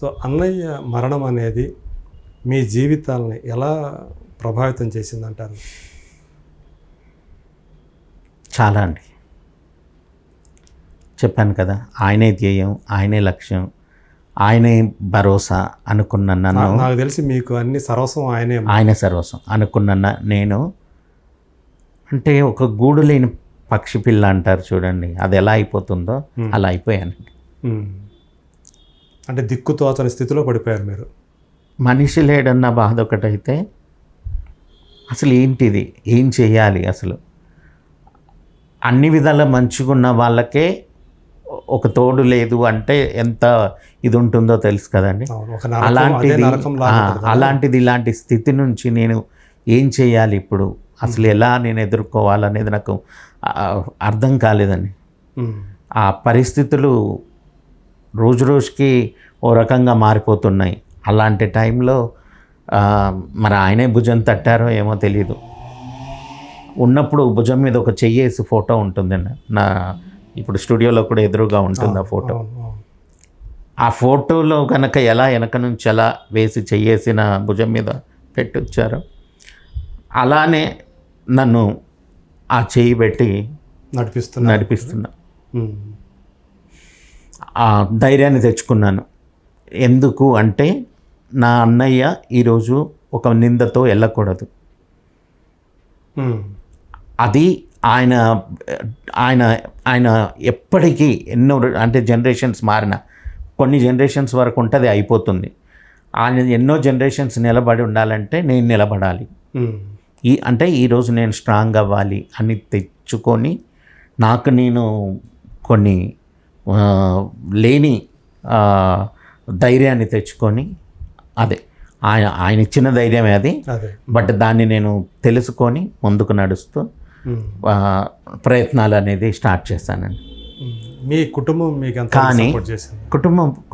So అన్నయ్య మరణం అనేది మీ జీవితాలని ఎలా ప్రభావితం చేసిందంటారు? చాలా అండి. చెప్పాను కదా, ఆయనే ధ్యేయం, ఆయనే లక్ష్యం, ఆయనే భరోసా అనుకున్న నన్ను, నాకు తెలిసి మీకు అన్ని సర్వస్వం ఆయనే సర్వస్వం అనుకున్న నేను, అంటే ఒక గూడు లేని పక్షి పిల్ల అంటారు చూడండి, అది ఎలా అయిపోతుందో అలా అయిపోయానండి. అంటే దిక్కుతోచని స్థితిలో పడిపోయారు మీరు. మనిషి లేడన్న బాధ ఒకటైతే, అసలు ఏంటిది, ఏం చేయాలి, అసలు అన్ని విధాల మంచిగా ఉన్న వాళ్ళకే ఒక తోడు లేదు అంటే ఎంత ఇది ఉంటుందో తెలుసు కదండి. అలాంటిది ఇలాంటి స్థితి నుంచి నేను ఏం చేయాలి ఇప్పుడు, అసలు ఎలా నేను ఎదుర్కోవాలనేది నాకు అర్థం కాలేదండి. ఆ పరిస్థితులు రోజు రోజుకి ఓ రకంగా మారిపోతున్నాయి. అలాంటి టైంలో మరి ఆయనే భుజం తట్టారో ఏమో తెలీదు. ఉన్నప్పుడు భుజం మీద ఒక చెయ్యేసి ఫోటో ఉంటుందండి, నా ఇప్పుడు స్టూడియోలో కూడా ఎదురుగా ఉంటుంది ఆ ఫోటో. ఆ ఫోటోలో కనుక ఎలా వెనక నుంచి ఎలా వేసి చెయ్యేసిన భుజం మీద పెట్టొచ్చారో అలానే నన్ను ఆ చెయ్యి పెట్టి నడిపిస్తున్నా. ఆ ధైర్యాన్ని తెచ్చుకున్నాను. ఎందుకు అంటే నా అన్నయ్య ఈరోజు ఒక నిందతో వెళ్ళకూడదు. అది ఆయన ఆయన ఆయన ఎప్పటికీ ఎన్నో అంటే జనరేషన్స్ మారిన కొన్ని జనరేషన్స్ వరకు ఉంటుంది, అయిపోతుంది. ఆయన ఎన్నో జనరేషన్స్ నిలబడి ఉండాలంటే నేను నిలబడాలి. అంటే ఈరోజు నేను స్ట్రాంగ్ అవ్వాలి అని తెచ్చుకొని నాకు నేను కొన్ని లేని ధైర్యాన్ని తెచ్చుకొని, అదే ఆయన ఇచ్చిన ధైర్యమే అది, బట్ దాన్ని నేను తెలుసుకొని ముందుకు నడుస్తూ ప్రయత్నాలు అనేది స్టార్ట్ చేశానండి. మీ కుటుంబం మీకు కానీ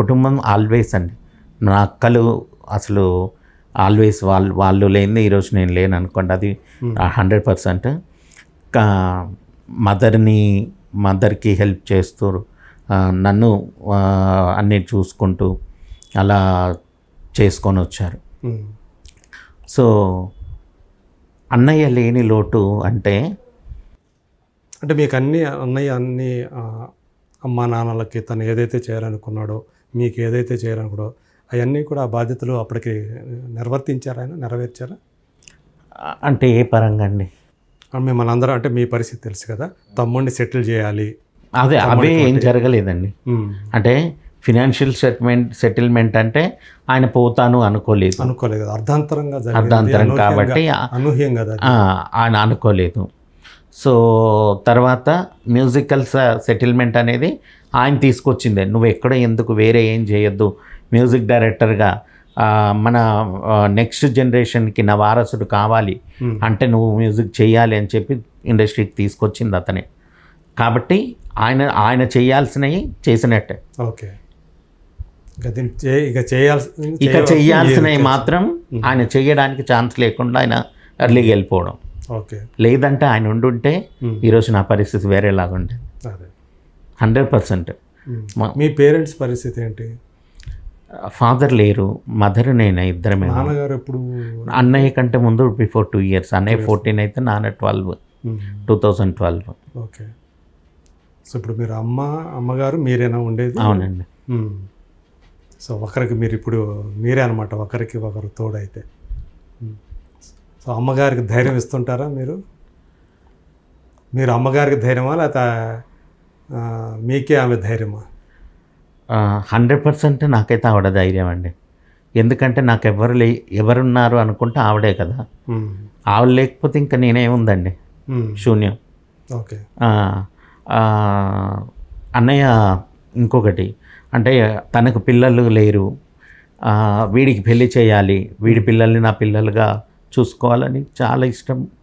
కుటుంబం ఆల్వేస్ అండి, నా అక్కలు అసలు ఆల్వేస్ వాళ్ళు లేనిదే ఈరోజు నేను లేను అనుకోండి, అది 100%. మదర్కి హెల్ప్ చేస్తూ నన్ను అన్నీ చూసుకుంటూ అలా చేసుకొని వచ్చారు. సో అన్నయ్య లేని లోటు అంటే మీకు అన్నయ్య అన్ని అమ్మా నాన్నలకి తను ఏదైతే చేయాలనుకున్నాడో, మీకు ఏదైతే చేయాలనుకున్నాడో అవన్నీ కూడా ఆ బాధ్యతలు అప్పటికి నిర్వర్తించారా, ఆయన నెరవేర్చారా? అంటే ఏ పరంగా అండి? మిమ్మల్ని అందరూ, అంటే మీ పరిస్థితి తెలుసు కదా, తమ్ముడిని సెటిల్ చేయాలి, అవే ఏం జరగలేదండి. అంటే ఫినాన్షియల్ సెటిల్మెంట్ అంటే ఆయన పోతాను అనుకోలేదు, అర్ధాంతరం కాబట్టి ఆయన అనుకోలేదు. సో తర్వాత మ్యూజికల్ సెటిల్మెంట్ అనేది ఆయన తీసుకొచ్చిందే. నువ్వు ఎక్కడ ఎందుకు వేరే ఏం చేయొద్దు, మ్యూజిక్ డైరెక్టర్గా మన నెక్స్ట్ జనరేషన్కి నా వారసుడు కావాలి అంటే నువ్వు మ్యూజిక్ చేయాలి అని చెప్పి ఇండస్ట్రీకి తీసుకొచ్చింది అతనే. కాబట్టి ఆయన చేయాల్సినవి చేసినట్టే. ఓకే, ఇక చేయాల్సినవి మాత్రం ఆయన చేయడానికి ఛాన్స్ లేకుండా ఆయన ఎర్లీగా వెళ్ళిపోవడం. ఓకే, లేదంటే ఆయన ఉండుంటే ఈరోజు నా పరిస్థితి వేరేలాగా ఉంటుంది 100%. మీ పేరెంట్స్ పరిస్థితి ఏంటి? ఫాదర్ లేరు, మదర్ నేను, ఇద్దరమే. నాన్నగారు ఎప్పుడు? అన్నయ్య కంటే ముందు బిఫోర్ 2 years. అన్నయ్య 14 అయితే నాన్న 2012. ఓకే, సో ఇప్పుడు మీరు అమ్మగారు మీరేనా ఉండేది? అవునండి. సో ఒకరికి మీరు ఇప్పుడు మీరే అనమాట, ఒకరికి ఒకరు తోడైతే. సో అమ్మగారికి ధైర్యం ఇస్తుంటారా మీరు అమ్మగారికి ధైర్యమా, లేకపోతే మీకే ఆమె ధైర్యమా? 100% నాకైతే ఆవిడ ధైర్యం అండి. ఎందుకంటే నాకు ఎవరున్నారు అనుకుంటే ఆవిడే కదా. ఆవిడ లేకపోతే ఇంకా నేనేముందండి, శూన్యం. ఓకే, అన్నయ్య ఇంకొకటి అంటే తనకు పిల్లలు లేరు, వీడికి పెళ్లి చేయాలి, వీడి పిల్లల్ని నా పిల్లలుగా చూసుకోవాలని చాలా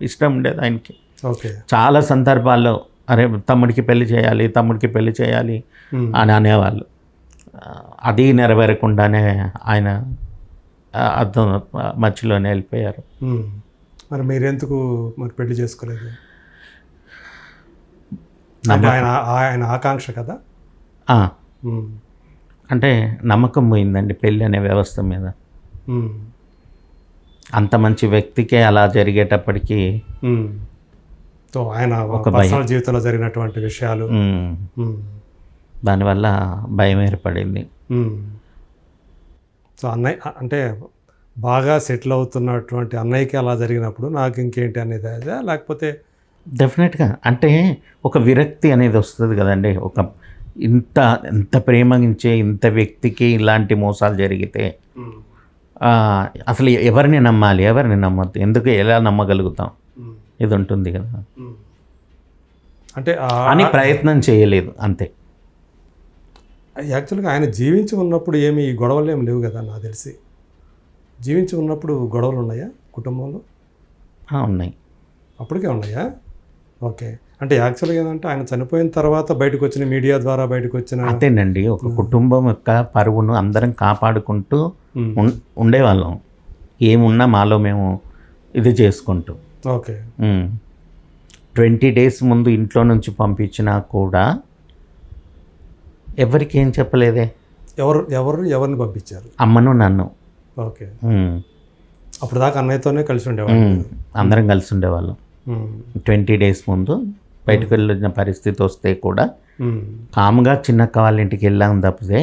ఇష్టం ఉండేది ఆయనకి. ఓకే, చాలా సందర్భాల్లో అరే తమ్ముడికి పెళ్లి చేయాలి అని అనేవాళ్ళు. అది నెరవేరకుండానే ఆయన అర్థం మధ్యలోనే వెళ్ళిపోయారు. మరి మీరెందుకు పెళ్లి చేసుకోలేదు? ఆయన ఆకాంక్ష కదా. అంటే నమ్మకం పోయిందండి పెళ్ళి అనే వ్యవస్థ మీద. ఉమ్. అంత మంచి వ్యక్తికే అలా జరిగేటప్పటికి ఉమ్. సో ఆయన ఒక పర్సనల్ జీవితంలో జరిగినటువంటి విషయాలు. ఉమ్. దానివల్ల భయం ఏర్పడింది. ఉమ్. సో అన్నయ్య అంటే బాగా సెటిల్ అవుతున్నటువంటి అన్నయ్యకి అలా జరిగినప్పుడు నాకు ఇంకేంటి అనేది అదే, లేకపోతే డెఫినెట్గా అంటే ఒక విరక్తి అనేది వస్తుంది కదండి. ఒక ఎంత ప్రేమించే ఇంత వ్యక్తికి ఇలాంటి మోసాలు జరిగితే అసలు ఎవరిని నమ్మాలి, ఎవరిని నమ్మద్దు, ఎందుకు, ఎలా నమ్మగలుగుతాం, ఇది ఉంటుంది కదా అంటే అని ప్రయత్నం చేయలేదు అంతే. యాక్చువల్గా ఆయన జీవించి ఉన్నప్పుడు ఏమి ఈ గొడవలు ఏమి లేవు కదా నాకు తెలిసి. జీవించి ఉన్నప్పుడు గొడవలు ఉన్నాయా కుటుంబంలో? ఉన్నాయి. అప్పటికే ఉన్నాయా? ఓకే. అంటే యాక్చువల్గా ఏంటంటే ఆయన చనిపోయిన తర్వాత బయటకు వచ్చిన మీడియా ద్వారా బయటకు వచ్చిన అదేనండి, ఒక కుటుంబం యొక్క పరువును అందరం కాపాడుకుంటూ ఉండేవాళ్ళం. ఏమున్నా మాలో మేము ఇది చేసుకుంటూ. ఓకే. 20 days ముందు ఇంట్లో నుంచి పంపించినా కూడా ఎవరికి ఏం చెప్పలేదే. ఎవరిని పంపించారు? అమ్మను నన్ను. ఓకే. అప్పుడు దాకా అన్నయ్యతోనే కలిసి ఉండేవాళ్ళు. అందరం కలిసి ఉండేవాళ్ళం. 20 days ముందు బయటకు వెళ్ళిన పరిస్థితి వస్తే కూడా కామ్గా చిన్నక్క వాళ్ళ ఇంటికి వెళ్ళాం తప్పితే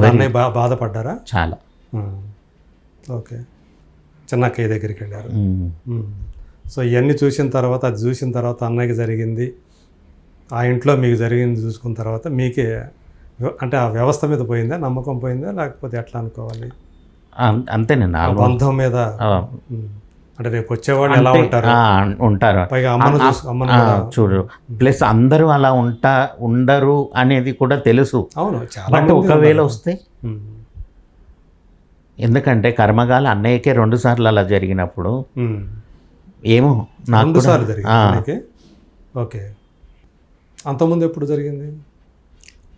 అన్నయ్య బాధపడ్డారా? చాలా. ఓకే. చిన్నక్కయ్య దగ్గరికి వెళ్ళారు. సో ఇవన్నీ చూసిన తర్వాత, అది చూసిన తర్వాత అన్నయ్యకి జరిగింది, ఆ ఇంట్లో మీకు జరిగింది చూసుకున్న తర్వాత మీకే అంటే ఆ వ్యవస్థ మీద పోయిందా, నమ్మకం పోయిందా, లేకపోతే ఎట్లా అనుకోవాలి? అంతేనండి. ఆ బంధం మీద అంటే రేపు వచ్చేవాళ్ళు ఎలా ఉంటారు పైగా అమ్మను చూడు. ప్లస్ అందరూ అలా ఉండరు అనేది కూడా తెలుసు. అవును. బట్ ఒకవేళ వస్తే, ఎందుకంటే కర్మగాల అన్నయ్యకే 2 సార్లు అలా జరిగినప్పుడు ఏమో నాకు 2 సార్లు జరిగింది. ఓకే. అంతకుముందు ఎప్పుడు జరిగింది?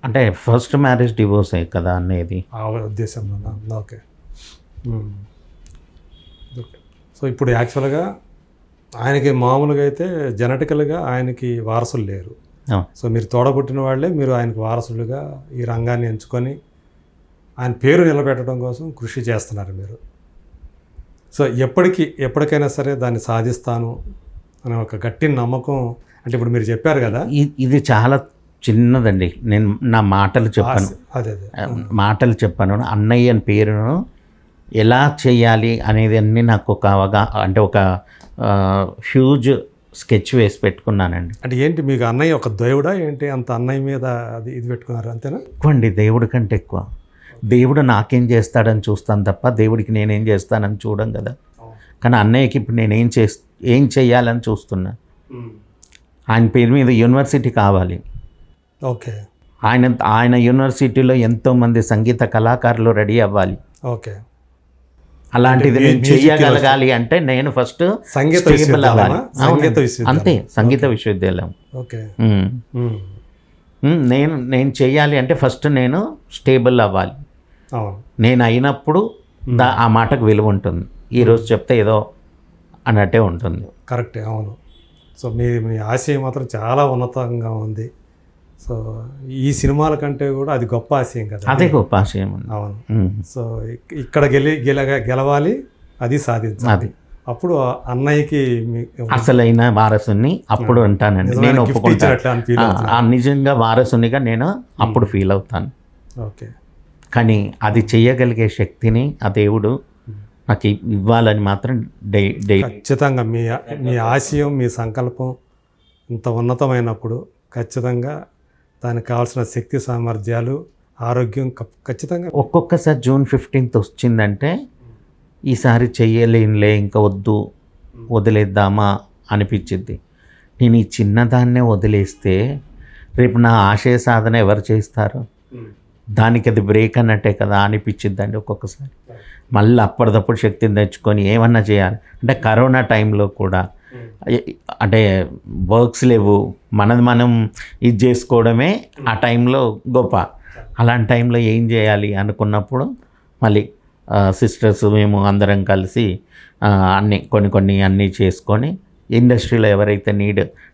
అంటే ఫస్ట్ మ్యారేజ్ డివోర్స్ అయ్యి కదా అనేది ఆ ఉద్దేశంలో. ఓకే. ఓకే. సో ఇప్పుడు యాక్చువల్గా ఆయనకి మామూలుగా అయితే జెనెటికల్గా ఆయనకి వారసులు లేరు. సో మీరు తోడబుట్టిన వాళ్ళే మీరు ఆయనకు వారసులుగా ఈ రంగాన్ని ఎంచుకొని ఆయన పేరు నిలబెట్టడం కోసం కృషి చేస్తున్నారు మీరు. సో ఎప్పటికైనా సరే దాన్ని సాధిస్తాను అనే ఒక గట్టి నమ్మకం. అంటే ఇప్పుడు మీరు చెప్పారు కదా, ఇది చాలా చిన్నదండి. నేను నా మాటలు చెప్పాను, మాటలు చెప్పాను. అన్నయ్య అని పేరును ఎలా చేయాలి అనేది అన్నీ నాకు ఒక అంటే ఒక హ్యూజ్ స్కెచ్ వేసి పెట్టుకున్నానండి. అంటే ఏంటి మీకు అన్నయ్య ఒక దేవుడా ఏంటి? అంత అన్నయ్య మీద అది ఇది పెట్టుకున్నారు అంతేనా? ఎక్కువ అండి, దేవుడి కంటే ఎక్కువ. దేవుడు నాకేం చేస్తాడని చూస్తాను తప్ప దేవుడికి నేనేం చేస్తానని చూడం కదా. కానీ అన్నయ్యకి ఇప్పుడు నేను ఏం చేయాలని చూస్తున్నా. ఆయన పేరు మీద యూనివర్సిటీ కావాలి. ఓకే. ఆయన యూనివర్సిటీలో ఎంతోమంది సంగీత కళాకారులు రెడీ అవ్వాలి. ఓకే. అలాంటిది నేను చేయగలగాలి అంటే నేను ఫస్ట్ స్టేబుల్ అవ్వాలి. అంతే, సంగీత విశ్వవిద్యాలయం. ఓకే. నేను చేయాలి అంటే ఫస్ట్ నేను స్టేబుల్ అవ్వాలి. నేను అయినప్పుడు ఆ మాటకు విలువ ఉంటుంది. ఈరోజు చెప్తే ఏదో అన్నట్టే ఉంటుంది. కరెక్టే. అవును. సో మీ ఆశయం మాత్రం చాలా ఉన్నతంగా ఉంది. సో ఈ సినిమాల కంటే కూడా అది గొప్ప ఆశయం కదా. అదే గొప్ప ఆశయం. అవును. సో ఇక్కడ గెలవాలి, అది సాధించాలి. అప్పుడు అన్నయ్యకి అసలైన వారసుని అప్పుడు అంటానండి. నేను ఒప్పుకుంటాను. నిజంగా వారసునిగా నేను అప్పుడు ఫీల్ అవుతాను. ఓకే. కానీ అది చేయగలిగే శక్తిని ఆ దేవుడు నాకు ఇవ్వాలని మాత్రం ఖచ్చితంగా మీ ఆశయం, మీ సంకల్పం ఇంత ఉన్నతమైనప్పుడు ఖచ్చితంగా దానికి కావాల్సిన శక్తి సామర్థ్యాలు, ఆరోగ్యం ఖచ్చితంగా. ఒక్కొక్కసారి June 15th వచ్చిందంటే ఈసారి చెయ్యలేనులే, ఇంకా వదిలేద్దామా అనిపించింది. నేను ఈ చిన్నదాన్నే వదిలేస్తే రేపు నా ఆశయ సాధన ఎవరు చేస్తారు? దానికి అది బ్రేక్ అన్నట్టే కదా అనిపించిందండి ఒక్కొక్కసారి. మళ్ళీ అప్పటిదప్పుడు శక్తిని తెచ్చుకొని ఏమన్నా చేయాలి అంటే కరోనా టైంలో కూడా అంటే వర్క్స్ లేవు, మనం ఇది చేసుకోవడమే ఆ టైంలో గొప్ప. అలాంటి టైంలో ఏం చేయాలి అనుకున్నప్పుడు మళ్ళీ సిస్టర్స్ మేము అందరం కలిసి కొన్ని అన్నీ చేసుకొని ఇండస్ట్రీలో ఎవరైతే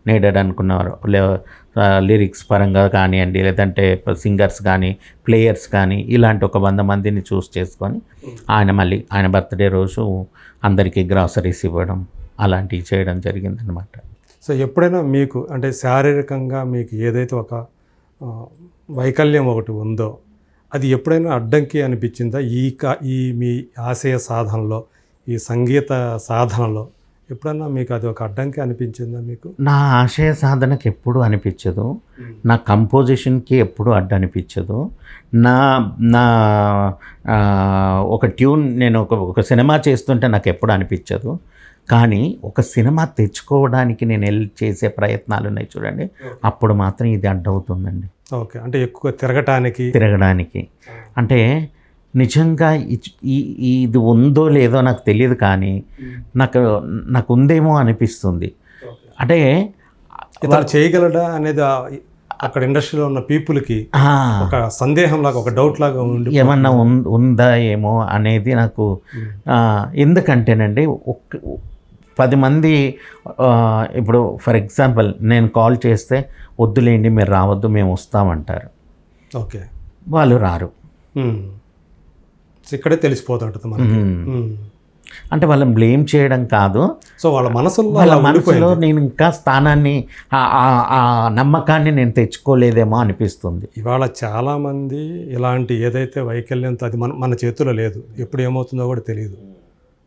నీడెడ్ అనుకున్నారో లిరిక్స్ పరంగా కానివ్వండి, లేదంటే సింగర్స్ కానీ ప్లేయర్స్ కానీ ఇలాంటి ఒక 100 మందిని చూస్ చేసుకొని ఆయన బర్త్డే రోజు అందరికీ గ్రాసరీస్ ఇవ్వడం అలాంటివి చేయడం జరిగిందనమాట. సో ఎప్పుడైనా మీకు అంటే శారీరకంగా మీకు ఏదైతే ఒక వైకల్యం ఒకటి ఉందో అది ఎప్పుడైనా అడ్డంకి అనిపించిందా ఈ మీ ఆశయ సాధనలో, ఈ సంగీత సాధనలో ఎప్పుడన్నా మీకు అది ఒక అడ్డంకి అనిపించిందా మీకు? నా ఆశయ సాధనకి ఎప్పుడు అనిపించదు, నా కంపోజిషన్కి ఎప్పుడు అడ్డు అనిపించదు. నా నా ఒక ట్యూన్ నేను ఒక సినిమా చేస్తుంటే నాకు ఎప్పుడు అనిపించదు. కానీ ఒక సినిమా తెచ్చుకోవడానికి నేను చేసే ప్రయత్నాలు ఉన్నాయి చూడండి, అప్పుడు మాత్రం ఇది అడ్డవుతుందండి. ఓకే, అంటే ఎక్కువ తిరగడానికి అంటే నిజంగా ఇది ఉందో లేదో నాకు తెలియదు, కానీ నాకు ఉందేమో అనిపిస్తుంది. అంటే ఇతను చేయగలడా అనేది అక్కడ ఇండస్ట్రీలో ఉన్న పీపుల్కి ఒక సందేహం లాగా, ఒక డౌట్ లాగా ఏమన్నా ఉందా ఏమో అనేది నాకు. ఎందుకంటేనండి 10 మంది ఇప్పుడు ఫర్ ఎగ్జాంపుల్ నేను కాల్ చేస్తే వద్దులేండి మీరు రావద్దు మేము వస్తామంటారు. ఓకే, వాళ్ళు రారు. ఇక్కడే తెలిసిపోతుంటుంది మనకి. అంటే వాళ్ళని బ్లేమ్ చేయడం కాదు, సో వాళ్ళ మనసులో నేను ఇంకా స్థానాన్ని ఆ నమ్మకాన్ని నేను తెచ్చుకోలేదేమో అనిపిస్తుంది. ఇవాళ చాలామంది ఇలాంటి ఏదైతే వైకల్యంతో అది మన చేతిలో లేదు, ఎప్పుడు ఏమవుతుందో కూడా తెలియదు.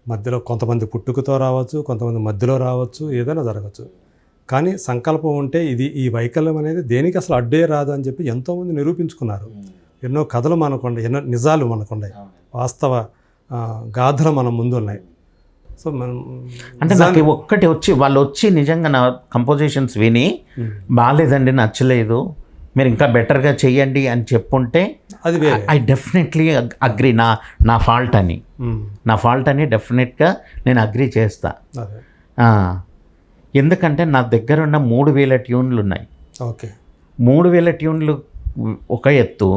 మధ్యలో కొంతమంది పుట్టుకతో రావచ్చు, కొంతమంది మధ్యలో రావచ్చు, ఏదైనా జరగచ్చు. కానీ సంకల్పం ఉంటే ఈ వైకల్యం అనేది దేనికి అసలు అడ్డే రాదు అని చెప్పి ఎంతోమంది నిరూపించుకున్నారు. ఎన్నో కథలు మనకుండే, ఎన్నో నిజాలు మనకుండే, వాస్తవ గాథలు మన ముందు ఉన్నాయి. సో మనం అంటే నాకు ఒక్కటి వాళ్ళు వచ్చి నిజంగా నా కంపోజిషన్స్ విని బాగాలేదండి, నచ్చలేదు, మీరు ఇంకా బెటర్గా చెయ్యండి అని చెప్పుంటే అది ఐ డెఫినెట్లీ అగ్రీ. నా ఫాల్ట్ అని డెఫినెట్గా నేను అగ్రీ చేస్తా. ఎందుకంటే నా దగ్గర ఉన్న 3000 ట్యూన్లు ఉన్నాయి. ఓకే, 3000 ట్యూన్లు ఒక ఎత్తు,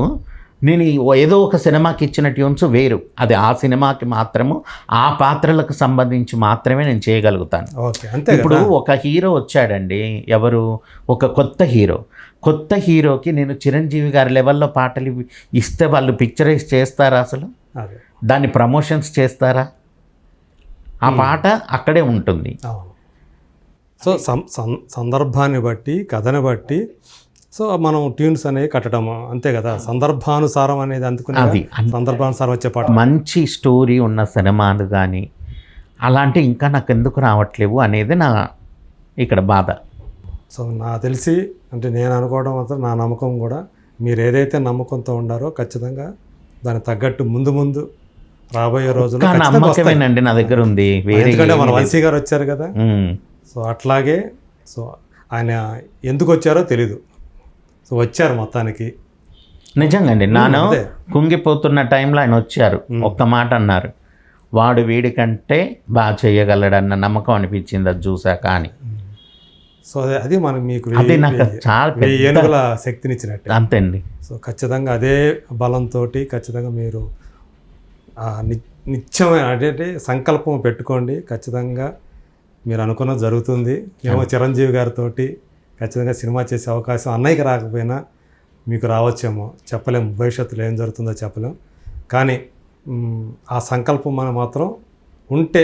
నేను ఏదో ఒక సినిమాకి ఇచ్చిన ట్యూన్స్ వేరు, అది ఆ సినిమాకి మాత్రము ఆ పాత్రలకు సంబంధించి మాత్రమే నేను చేయగలుగుతాను. ఇప్పుడు ఒక హీరో వచ్చాడండి, ఎవరు, ఒక కొత్త హీరోకి నేను చిరంజీవి గారి లెవెల్లో పాటలు ఇస్తే వాళ్ళు పిక్చరైజ్ చేస్తారా? అసలు దాన్ని ప్రమోషన్స్ చేస్తారా? ఆ పాట అక్కడే ఉంటుంది. సో సందర్భాన్ని బట్టి, కథని బట్టి సో మనం ట్యూన్స్ అనేవి కట్టడం అంతే కదా, సందర్భానుసారం అనేది అందుకుని అది సందర్భానుసారం వచ్చే పాట. మంచి స్టోరీ ఉన్న సినిమాలు కానీ అలాంటి ఇంకా నాకు ఎందుకు రావట్లేవు అనేది నా ఇక్కడ బాధ. సో నాకు తెలిసి అంటే నేను అనుకోవడం మాత్రం నా నమ్మకం కూడా, మీరు ఏదైతే నమ్మకంతో ఉండారో ఖచ్చితంగా దానికి తగ్గట్టు ముందు రాబోయే రోజుల్లో నమ్మకమేనండి నా దగ్గర ఉంది. ఎందుకంటే మన వంశీ గారు వచ్చారు కదా, సో అట్లాగే సో ఆయన ఎందుకు వచ్చారో తెలీదు, సో వచ్చారు మొత్తానికి. నిజంగా అండి, నాను కుంగిపోతున్న టైంలో ఆయన వచ్చారు, ఒక్క మాట అన్నారు, వాడు వీడికంటే బాగా చేయగలడన్న నమ్మకం అనిపించింది అది చూసాక అని. సో అది మనం మీకు నాకు చాలా ఏనుగుల శక్తినిచ్చినట్టు అంతే అండి. సో ఖచ్చితంగా అదే బలంతో ఖచ్చితంగా మీరు నిత్యమైన అంటే సంకల్పం పెట్టుకోండి, ఖచ్చితంగా మీరు అనుకున్నది జరుగుతుంది. ఏమో చిరంజీవి గారితో ఖచ్చితంగా సినిమా చేసే అవకాశం అన్నయ్యకి రాకపోయినా మీకు రావచ్చేమో, చెప్పలేము, భవిష్యత్తులో ఏం జరుగుతుందో చెప్పలేం. కానీ ఆ సంకల్పం మనం మాత్రం ఉంటే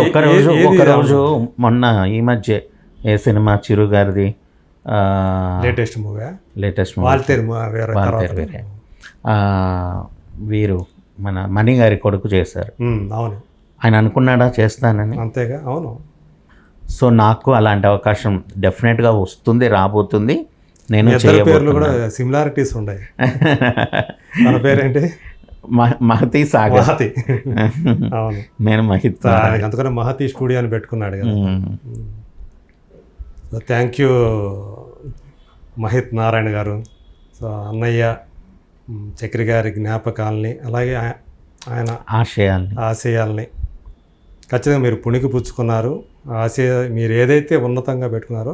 ఒకరోజు మొన్న ఈ మధ్య ఏ సినిమా చిరు గారిది లేటెస్ట్ మూవీ వేరే వీరు మన మణి గారి కొడుకు చేశారు. అవును, ఆయన అనుకున్నాడా చేస్తానని? అంతేగా, అవును. సో నాకు అలాంటి అవకాశం డెఫినెట్గా వస్తుంది, రాబోతుంది. నేను పేర్లు కూడా సిమిలారిటీస్ ఉన్నాయి. మన పేరేంటి? మహతి సాగర్. అవును, నేను మహిత్. అందుకనే మహతి స్టూడియో అని పెట్టుకున్నాడు కదా. థ్యాంక్ యూ మహిత్ నారాయణ గారు. సో అన్నయ్య చక్రి గారి జ్ఞాపకాలని అలాగే ఆయన ఆశయాల్ని ఖచ్చితంగా మీరు పుణికి పుచ్చుకున్నారు. మీరు ఏదైతే ఉన్నతంగా పెట్టుకున్నారో